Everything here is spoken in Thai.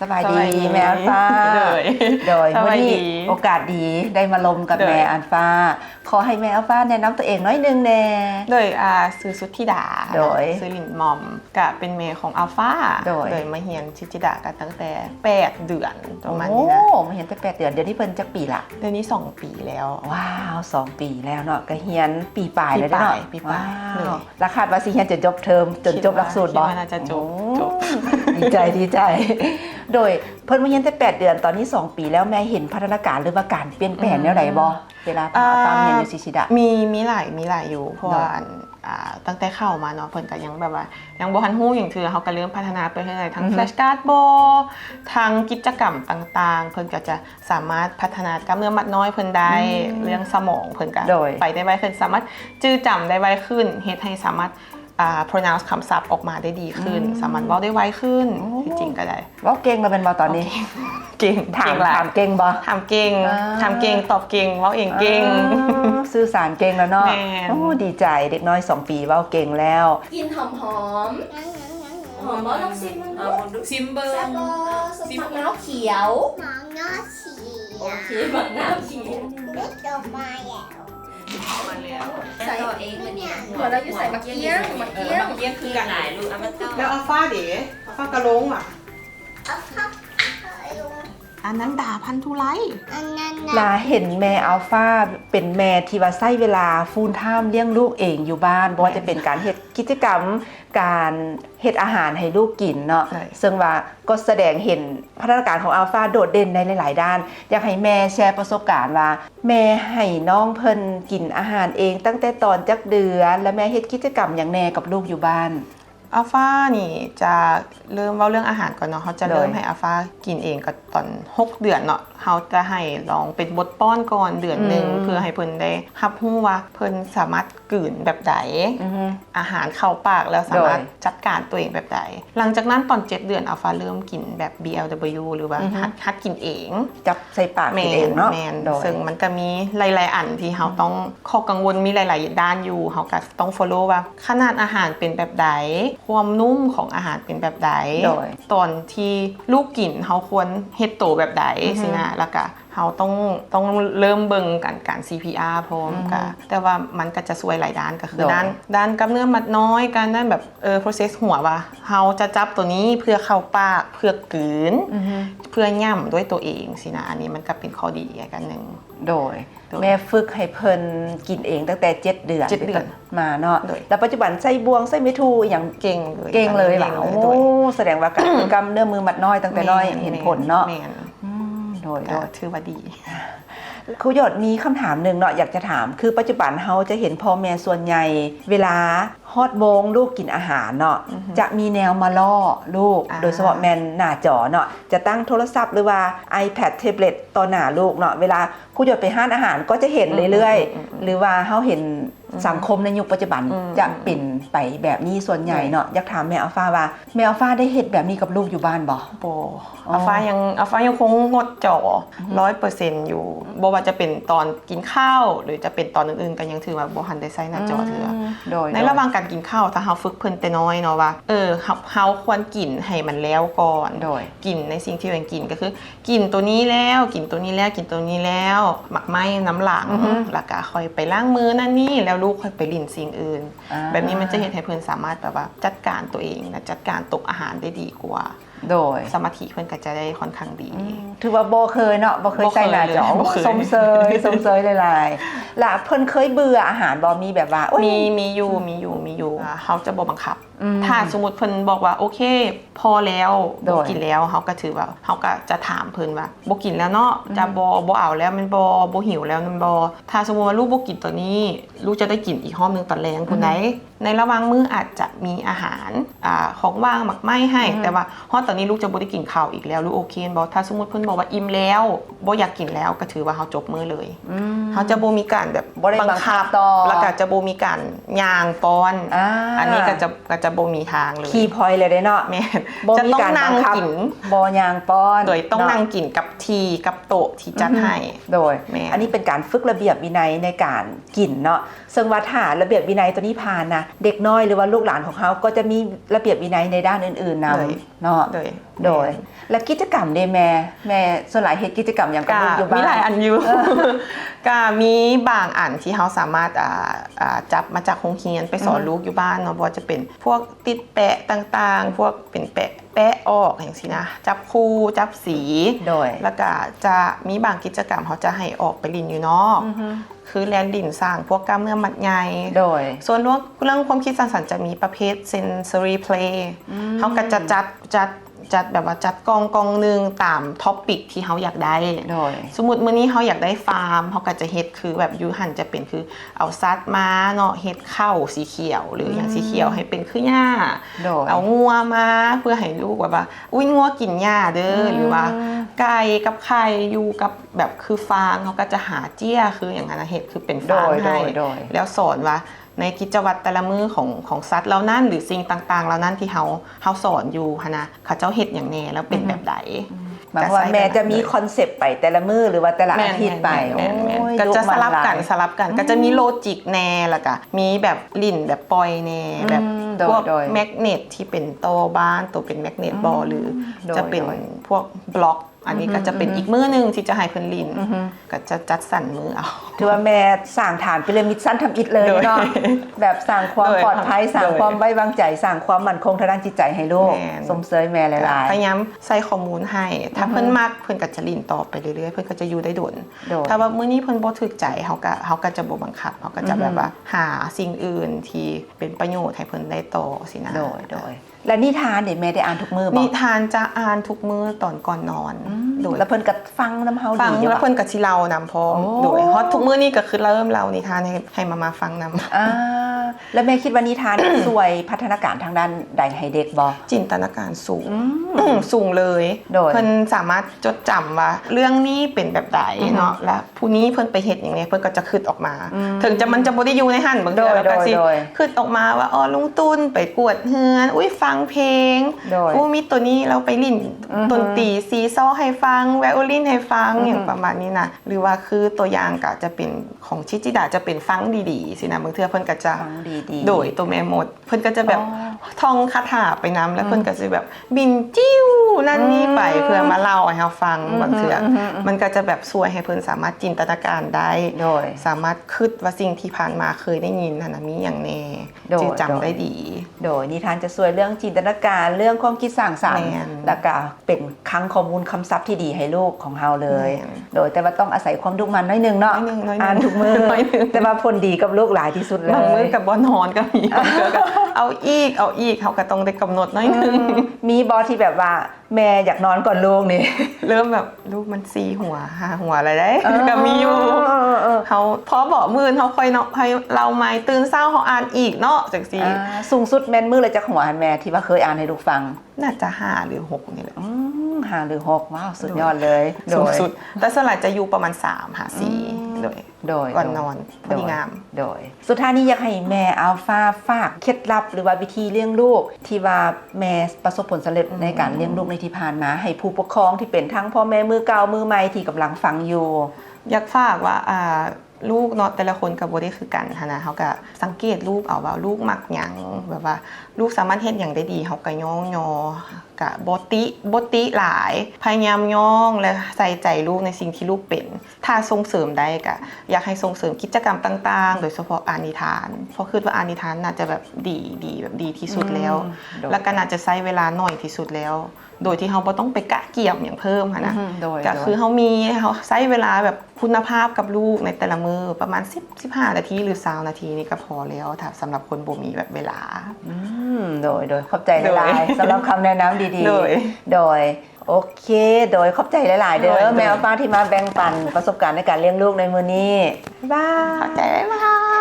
สบายดีแม่อัลฟาโดยวันนี้โอกาสดีได้มาลมกับแม่อัลฟาขอให้แม่อัลฟาแนะนำตัวเองน้อยนึงแน่โดยซื้อสุทธิดาโดยซื้อหลินมอมกับเป็นเมย์ของอัลฟาโดยมาเฮียนชิจิดากันตั้งแต่8 เดือนประมาณนี้นะมาเฮียนตั้ง8 เดือนเดี๋ยวนี้เพิ่นจักปีละเดือนนี้2 ปีแล้วว้าว2 ปีแล้วเนาะก็เฮียนปีปลายแล้วเนาะปีปลายราคาว่าสิเฮียนจะจบเทอมจนจบหลักสูตรบ่น่าจะจบดีใจโดยเพิ่นมาเฮียนแต่8 เดือนตอนนี้2 ปีแล้วแม่เห็นพัฒนาการหรือว่าการเปลี่ยนแปลงแนวใดบ่เวลาตามเฮียนอยู่ชิจิดะมีหลายอยู่เพราะว่าตั้งแต่เข้ามาเนาะเพิ่นก็ยังแบบว่ายังบ่ทันฮู้อย่างเถื่อเขาก็เริ่มพัฒนาไปเรื่อยๆทั้งแฟลชการ์ดบอลทั้งกิจกรรมต่างๆเพิ่นก็จะสามารถพัฒนากล้ามเนื้อมัดน้อยเพิ่นได้เรื่องสมองเพิ่นก็ไปได้ไวขึ้นสามารถจื้อจำได้ไวขึ้นเฮ็ดให้สามารถpronounce คำศัพท์ออกมาได้ดีขึ้นสามารถเว้าได้ไวขึ้นที่จริงก็ได้เว้าเก่งแล้วเป็นบ่ตอนนี้เก่งถามเก่งบ่ถามเก่งตอบเก่งเว้าเองเก่งสื่อสารเก่งแล้วเนาะโอ้ดีใจเด็กน้อย2 ปีเว้าเก่งแล้วกินหอมบ่ต้องซิมมันดูซิมเบอร์ซิมมะนาวเขียวโอเคมะนาวเขียวเล็กออกมาแล้วใส่เองมันเนี่ยหัวเราอยู่ใส่มะเกี้ยงคือหลายลูกแล้วอัลฟาเด๋อัลฟากระลงอ่ะอันนั้นด่าพันธุไลลาเห็นแม่อัลฟาเป็นแม่ที่ว่าใช้เวลาฟูลไทม์เลี้ยงลูกเองอยู่บ้านบ่ว่าจะเป็นการเฮ็ดกิจกรรมการเฮ็ดอาหารให้ลูกกินเนาะซึ่งว่าก็แสดงเห็นพัฒนาการของอัลฟาโดดเด่นในหลายๆด้านอยากให้แม่แชร์ประสบการณ์ว่าแม่ให้น้องเพิ่นกินอาหารเองตั้งแต่ตอนจักเดือนและแม่เฮ็ดกิจกรรมอย่างแน่กับลูกอยู่บ้านอัลฟานี่จะเริ่มเรื่องอาหารก่อนเนาะเขาจะเริ่มให้อัลฟากินเองก็ตอน6 เดือนเนาะเขาจะให้ลองเป็นบทป้อนก่อนเดือนนึงเพื่อให้เพิ่นได้รับรู้ว่าเพิ่นสามารถกลืนแบบใดอาหารเข้าปากแล้วสามารถจัดการตัวเองแบบใดหลังจากนั้นตอน7 เดือนอัลฟาเริ่มกินแบบ BLW หรือว่าหัดกินเองจับใส่ปากกินเองเนาะซึ่งมันก็มีหลายๆอันที่เขาต้องข้อกังวลมีหลายๆด้านอยู่เขาก็ต้อง follow ว่าขนาดอาหารเป็นแบบใดความนุ่มของอาหารเป็นแบบใดตอนที่ลูกกินเขาควรเฮ็ดโตแบบใดสินะแล้วก็เขาต้องเริ่มเบิ่งการ CPR พร้อมกันแต่ว่ามันก็จะช่วยหลายด้านก็คือด้านกล้ามเนื้อมัดน้อยการด้านแบบprocess หัวว่าเขาจะจับตัวนี้เพื่อเข้าปากเพื่อกลืนเพื่อย่ำด้วยตัวเองสินะอันนี้มันก็เป็นข้อดีกันหนึ่งโดยแม่ฝึกให้เพิ่นกินเองตั้งแต่7 เดือนมาเนาะแล้วปัจจุบันใส่บวงใส่เมทูอย่างเก่งเลยล่ะโอ้แสดงว่าการกำเนื้อมือมัดน้อยตั้งแต่น้อยเห็นผลเนาะโดยถือว่าดีครูหยดมีคำถามหนึ่งเนาะอยากจะถามคือปัจจุบันเราจะเห็นพ่อแม่ส่วนใหญ่เวลาฮอดโมงลูกกินอาหารเนาะจะมีแนวมาล่อลูกโดยเฉพาะแมนหน้าจอเนาะจะตั้งโทรศัพท์หรือว่า iPad แท็บเล็ตต่อหน้าลูกเนาะเวลาครูหยดไปห้านอาหารก็จะเห็นเรื่อยๆหรือว่าเราเห็นสังคมในยุคปัจจุบันจะเป็นไปแบบนี้ส่วนใหญ่เนาะอยากถามแม่อัลฟาว่าแม่อัลฟาได้เฮ็ดแบบนี้กับลูกอยู่บ้านบ่อัลฟายังคงงดจอ 100% อยู่บ่ว่าจะเป็นตอนกินข้าวหรือจะเป็นตอนอื่นๆก็ยังถือว่าบ่ทันได้ใช้หน้าจอเถื่อในระหว่างการกินข้าวถ้าเฮาฝึกเพิ่นแต่น้อยเนาะว่าเฮาควรกินให้มันแล้วก่อนกินในสิ่งที่ตัวเองกินก็คือกินตัวนี้แล้วกินตัวนี้แล้วกินตัวนี้แล้วหมักไหม้น้ำหลังแล้วก็ค่อยไปล้างมือนั่นนี่แล้วลูกค่อยไปลิ้นสิ่งอื่นแบบนี้มันจะเฮ็ดให้เพิ่นสามารถแบบว่าจัดการตัวเองและจัดการตกอาหารได้ดีกว่าโดยสมาธิเพิ่นก็จะได้ค่อนข้างดีถือว่าบ่เคยเนาะบ่เคยใส่หน้าจอสมเซยหลายๆล่ะเพิ่นเคยเบื่ออาหารบ่มีแบบว่ามีอยู่เขาจะบ่บังคับถ้าสมมุติเพิ่นบอกว่าโอเคพอแล้วบ่กินแล้วเขาก็ถือว่าเขาก็จะถามเพิ่นว่าบ่กินแล้วเนาะจะบ่เอาแล้วมันบ่หิวแล้วมันบ่ถ้าสมมุติว่าลูกบ่กินตัวนี้ลูกจะได้กินอีกห้อมนึงตอนแลงพุ่นใดในระหว่างมื้ออาจจะมีอาหารของว่างหมักไหม้ให้แต่ว่าฮอดตอนนี้ลูกจะบ่ได้กินข้าวอีกแล้วลูกโอเคบ่ถ้าสมมุติเพิ่นบอกว่าอิ่มแล้วบ่อยากกินแล้วก็ถือว่าเขาจบมื้อเลยเขาจะบ่มีการแบบบังคับแล้วก็จะบ่มีการย่างป้อนอันนี้ก็จะบ่มีทางเลยคีย์พอยต์เลยเด้เนาะแม่จะต้องนั่งกินบ่ย่างป้อนโดยต้องนั่งกินกับทีกับโต๊ะที่จัดให้โดยอันนี้เป็นการฝึกระเบียบวินัยในการกินเนาะซึ่งว่าถ้าระเบียบวินัยตัวนี้ผ่านนะเด็กน้อยหรือว่าลูกหลานของเขาก็จะมีระเบียบวินัยในด้านอื่นๆนำเนาะ โดยและกิจกรรมเด้แม่ส่วนหลายเฮ็ดกิจกรรมอย่างกับลูกอยู่บ้านมีหลายอันอยู่ ก็มีบางอันที่เขาสามารถจับมาจากโรงเรียนไปสอนลูกอยู่บ้านเนาะบ่ว่าจะเป็นพวกติดแปะต่างๆพวกเป็นแปะออกอย่างสินะจับคู่จับสีโดยแล้วก็จะมีบางกิจกรรมเขาจะให้ออกไปลินอยู่นอกคือแลนดินสร้างพวกกล้ามเนื้อมัดใหญ่โดยส่วนเรื่องความคิดสร้างสรรค์จะมีประเภท sensory play เขาก็จะจัดแบบว่าจัดกองหนึ่งตามท็อปปิกที่เขาอยากได้สมมุติมื้อนี้เขาอยากได้ฟาร์มเขาก็จะเฮ็ดคือแบบยูหันจะเป็นคือเอาซัดมาเนาะเฮ็ดข้าวสีเขียวหรืออย่างสีเขียวให้เป็นคือหญ้าเอางัวมาเพื่อให้ลูกแบบว่าอุ้ยงัวกินหญ้าเด้อหรือว่าไก่กับไข่อยู่กับแบบคือฟางเขาก็จะหาเจี้ยคืออย่างนั้นเฮ็ดคือเป็นฟางให้แล้วสอนว่าในกิจวัตรแต่ละมื้อของสัตว์เหล่านั้นหรือสิ่งต่างๆเหล่านั้นที่เขาสอนอยู่นะเขาเจ้าเฮ็ดอย่างแน่แล้วเป็นแบบใดหมายว่าแม่จะมีคอนเซปต์ไปแต่ละมื้อหรือว่าแต่ละอาทิตย์ไปก็จะสลับกันก็จะมีโลจิกแน่แล้วก็มีแบบลิ่นแบบปล่อยแน่แบบพวกแมกเนตที่เป็นโตบ้านตัวเป็นแมกเนตบอลหรือจะเป็นพวกบล็อกอันนี้ก็จะเป็นอีกมื้อนึงที่จะให้เพิ่นลินก็จะจัดสรรมื้อเอาถือว่าแม่สร้างฐานพีระมิดสั้นทำอิฐเลยเนาะแบบสร้างความปลอดภัยสร้างความไว้วางใจสร้างความมั่นคงทางด้านจิตใจให้ลูกสมเสยแม่หลายๆพยายามใส่ข้อมูลให้ถ้าเพิ่นมักเพิ่นก็จะลินต่อไปเรื่อยๆเพิ่นก็จะอยู่ได้ดนถ้าว่ามื้อนี้เพิ่นบ่ถูกใจเฮาก็จะบ่บังคับเฮาก็จะแบบว่าหาสิ่งอื่นที่เป็นประโยชน์ให้เพิ่นได้ต่อสินะโดยและนิทานเดี๋ยวแม่ได้อ่านทุกมื้อบ่นิทานจะอ่านทุกมื้อตอนก่อนนอนโดยแล้วเพิ่นก็ฟังน้ำเฮาดีฟังแล้วเพิ่นก็สิเล่านำพร้อมโดยฮอตทุกมื้อนี่ก็คือเริ่มเล่านิทานให้มาฟังนำแล้วแม่คิดว่านิทานช่วยพัฒนาการทางด้านใดให้เด็กบ่จินตนาการสูงสูงเลยเพิ่นสามารถจดจำว่าเรื่องนี้เป็นแบบใดเนาะและผู้นี้เพิ่นไปเฮ็ดอย่างนี้เพิ่นก็จะคิดออกมาถึงมันจะบ่ได้อยู่ในหั่นบางเทื่อแล้วก็สิคิดออกมาว่าอ๋อลุงตุ้นไปกวดเฮือนอุ้ยฟังเพลงมีตัวนี้เราไปเล่นดนตรีซีซอให้ฟังไวโอลินให้ฟังอย่างประมาณนี้นะหรือว่าคือตัวอย่างก็จะเป็นของชิจิดาจะเป็นฟังดีๆสินะบางเทื่อเพิ่นก็จะฟังดีโดยตัวแม่มดเพิ่นก็จะแบบท่องคาถาไปนำแล้วเพิ่นก็จะแบบบินจิ้วนั่นนี่ไปเพื่อมาเล่าให้เราฟังบางเทื่อมันก็จะแบบช่วยให้เพิ่นสามารถจินตนาการได้โดยสามารถคิดว่าสิ่งที่ผ่านมาเคยได้ยินนะมีอย่างแน่จึงจำได้ดีโดยนิทานจะช่วยเรื่องจินตนาการเรื่องความคิดสร้างสรรค์แล้วก็เป็นคลังข้อมูลคำศัพท์ที่ดีให้ลูกของเราเลยโดยแต่ว่าต้องอาศัยความดุมันน้อยนึงเนาะอ่านทุกมื้อแต่ว่าผลดีกับลูกหลายที่สุดเลยบางมื้อกับบ่นอนก็มีเอาอีกเขาก็ต้องได้กำหนดน้อยนึงมีบอที่แบบว่าแม่อยากนอนก่อนลูกนี่เริ่มแบบลูกมัน4หัว5หัวอะไรได้ก็มีอยู่เขาพอบอกมื้อเขาค่อยเนาะให้เราใหม่ตื่นเช้าเขาอ่านอีกเนาะจังซี่สูงสุดแม่นมื้อเลยจักหัวแม่ที่ว่าเคยอ่านให้ลูกฟังน่าจะ5หรือ6นี่แหละ5หรือ6ว้าวสุดยอดเลยสูงสุดแต่สลัดจะอยู่ประมาณ3หา4โดยก่อนนอนพอดีงามโดยสุดท้ายนี้อยากให้แม่อัลฟาฝากเคล็ดลับหรือว่าวิธีเลี้ยงลูกที่ว่าแม่ประสบผลสำเร็จในการเลี้ยงลูกในที่ผ่านมาให้ผู้ปกครองที่เป็นทั้งพ่อแม่มือเก่ามือใหม่ที่กำลังฟังอยู่อยากฝากว่าลูกเนาะแต่ละคนก็บ่ได้คือกันนะเขาก็สังเกตลูกเอาว่าลูกมักหยังแบบว่าลูกสามารถเฮ็ดหยังได้ดีเขาก็ย่องก็บ่ติหลายพยายามย่องและใส่ใจลูกในสิ่งที่ลูกเป็นถ้าส่งเสริมได้ก็อยากให้ส่งเสริมกิจกรรมต่างๆโดยเฉพาะอ่านนิทานเพราะคิดว่าอ่านนิทานน่าจะแบบดีแบบดีที่สุดแล้วแล้วก็น่าจะใช้เวลาน้อยที่สุดแล้วโดยที่เขาบ่ต้องไปกะเกี่ยมอย่างเพิ่มค่ะนะก็คือเขาใช้เวลาแบบคุณภาพกับลูกในแต่ละมื้อประมาณ15นาทีหรือ20นาทีนี่ก็พอแล้วถ้าสำหรับคนบ่มีแบบเวลาโดยขอบใจหลายๆสำหรับคำแนะนำดีๆโดยโอเคโดยขอบใจหลายๆเด้อแมวป้าที่มาแบ่งปันประสบการณ์ในการเลี้ยงลูกในมื้อนี้บ๊ายบายขอบใจบ๊ายบาย